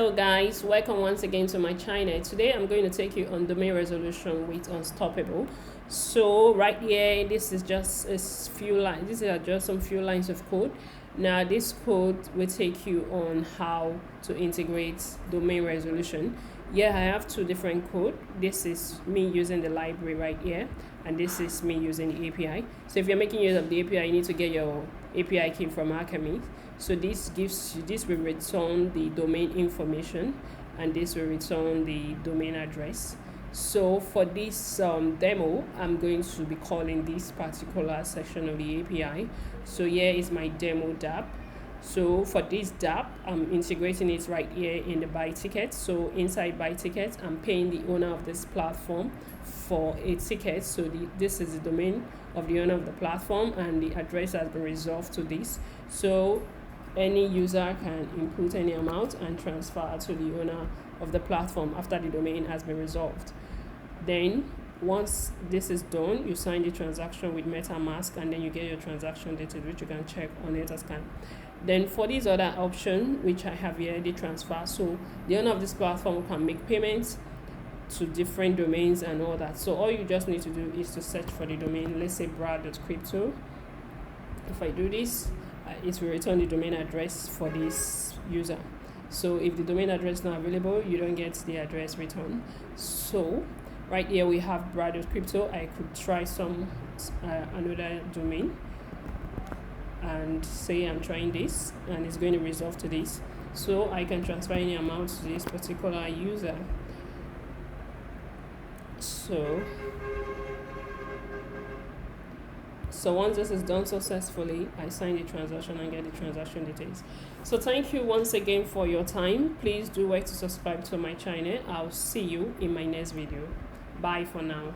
Hello guys, welcome once again to my channel. Today I'm going to take you on domain resolution with Unstoppable. So right here, this is just a few lines. These are just some few lines of code. Now this code will take you on how to integrate domain resolution. Yeah, I have two different code. This is me using the library right here, and this is me using the API. So if you're making use of the API, you need to get your API key from Alchemy. So this will return the domain information, and this will return the domain address. So for this demo, I'm going to be calling this particular section of the API. So here is my demo dApp. So for this dApp, I'm integrating it right here in the buy ticket. So inside buy ticket, I'm paying the owner of this platform for a ticket. So this is the domain of the owner of the platform, and the address has been resolved to this. So any user can input any amount and transfer to the owner of the platform after the domain has been resolved. Then once this is done, you sign the transaction with MetaMask, and then you get your transaction details, which you can check on Etherscan. Then for this other option, which I have here, the transfer, so the owner of this platform can make payments to different domains and all that. So all you just need to do is to search for the domain. Let's say brad.crypto. If I do this, it will return the domain address for this user. So if the domain address is not available, you don't get the address returned. So right here we have brad.crypto. I could try some another domain and say I'm trying this, and it's going to resolve to this. So I can transfer any amount to this particular user. So once this is done successfully, I sign the transaction and get the transaction details. So thank you once again for your time. Please do wait to subscribe to my channel. I'll see you in my next video. Bye for now.